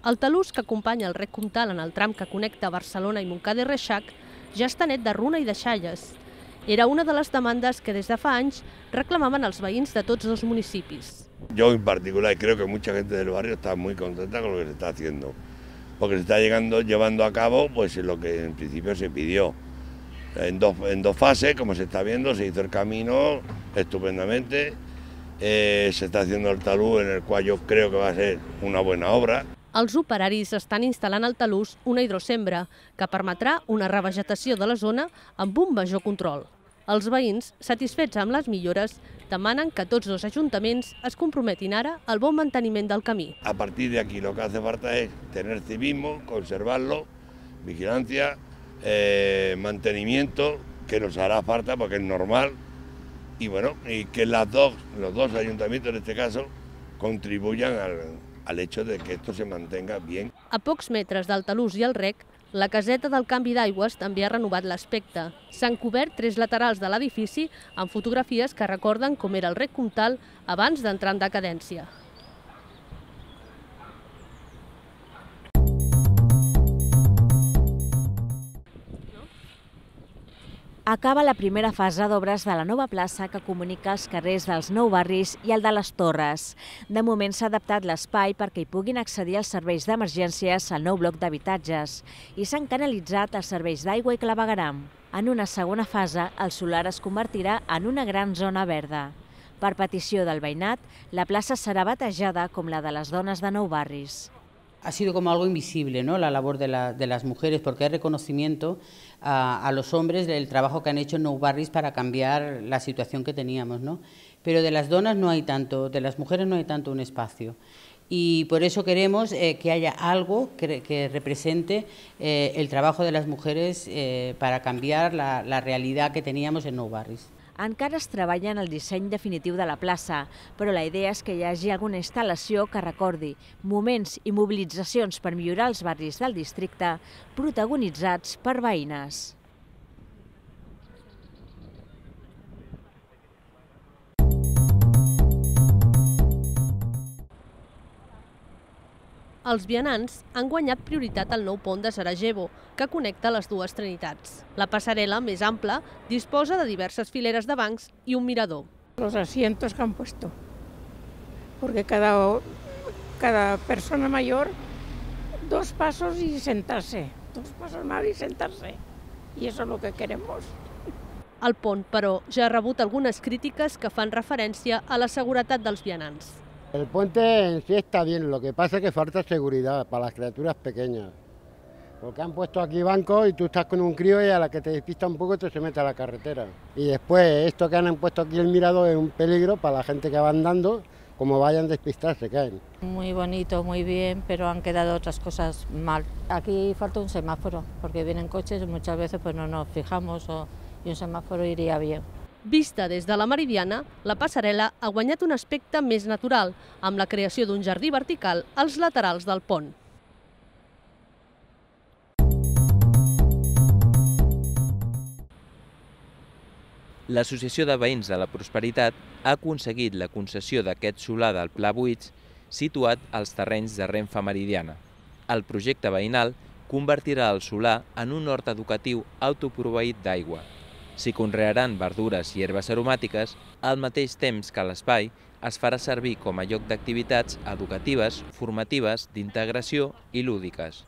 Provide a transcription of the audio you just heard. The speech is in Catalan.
El talús que acompanya el rec Comtal en el tram que connecta Barcelona i Montcada i Reixac ja està net de runa i de xalles. Era una de les demandes que des de fa anys reclamaven els veïns de tots dos municipis. Yo en particular creo que mucha gente del barrio está muy contenta con lo que se está haciendo, porque se está llevando a cabo pues lo que en principio se pidió. En dos fases, como se está viendo, se hizo el camino estupendamente, se está haciendo el talús, en el cual yo creo que va a ser una buena obra. Els operaris estan instal·lant al talús una hidrosembra que permetrà una revegetació de la zona amb un major control. Els veïns, satisfets amb les millores, demanen que tots dos ajuntaments es comprometin ara al bon manteniment del camí. A partir de aquí lo que hace falta es tener civismo, conservarlo, vigilancia, mantenimiento, que nos hará falta porque es normal, y bueno, y que los dos ayuntamientos en este caso contribuyan al hecho de que esto se mantenga bien. A pocs metres del talús i el rec, la caseta del canvi d'aigües també ha renovat l'aspecte. S'han cobert 3 laterals de l'edifici amb fotografies que recorden com era el rec Comtal abans d'entrar en decadència. Acaba la primera fase d'obres de la nova plaça que comunica els carrers dels Nou Barris i el de les Torres. De moment s'ha adaptat l'espai perquè hi puguin accedir els serveis d'emergències al nou bloc d'habitatges i s'han canalitzat els serveis d'aigua i clavegueram. En una segona fase, el solar es convertirà en una gran zona verda. Per petició del veïnat, la plaça serà batejada com la de les dones de Nou Barris. Ha sido como algo invisible, ¿no? La labor de las mujeres, porque hay reconocimiento a los hombres del trabajo que han hecho en Nou Barris para cambiar la situación que teníamos, ¿no? Pero de las donas no hay tanto, de las mujeres no hay tanto un espacio. Y por eso queremos que haya algo que represente el trabajo de las mujeres para cambiar la realidad que teníamos en Nou Barris. Encara es treballa en el disseny definitiu de la plaça, però la idea és que hi hagi alguna instal·lació que recordi moments i mobilitzacions per millorar els barris del districte protagonitzats per veïnes. Els vianants han guanyat prioritat al nou pont de Sarajevo, que connecta les dues Trinitats. La passarel·la, més ampla, disposa de diverses fileres de bancs i un mirador. Los asientos que han puesto, porque cada persona mayor 2 pasos y sentarse, 2 pasos más y sentarse, y eso es lo que queremos. El pont, però, ja ha rebut algunes crítiques que fan referència a la seguretat dels vianants. El puente en sí está bien, lo que pasa es que falta seguridad para las criaturas pequeñas. Porque han puesto aquí bancos y tú estás con un crío y a la que te despista un poco te se mete a la carretera. Y después esto que han puesto aquí el mirador es un peligro para la gente que va andando, como vayan a despistar se caen. Muy bonito, muy bien, pero han quedado otras cosas mal. Aquí falta un semáforo, porque vienen coches y muchas veces pues no nos fijamos y un semáforo iría bien. Vista des de la Meridiana, la passarel·la ha guanyat un aspecte més natural, amb la creació d'un jardí vertical als laterals del pont. L'Associació de Veïns de la Prosperitat ha aconseguit la concessió d'aquest solar del Pla Buits situat als terrenys de Renfe Meridiana. El projecte veïnal convertirà el solar en un hort educatiu autoproveït d'aigua. S'hi conrearan verdures i herbes aromàtiques, al mateix temps que l'espai es farà servir com a lloc d'activitats educatives, formatives, d'integració i lúdiques.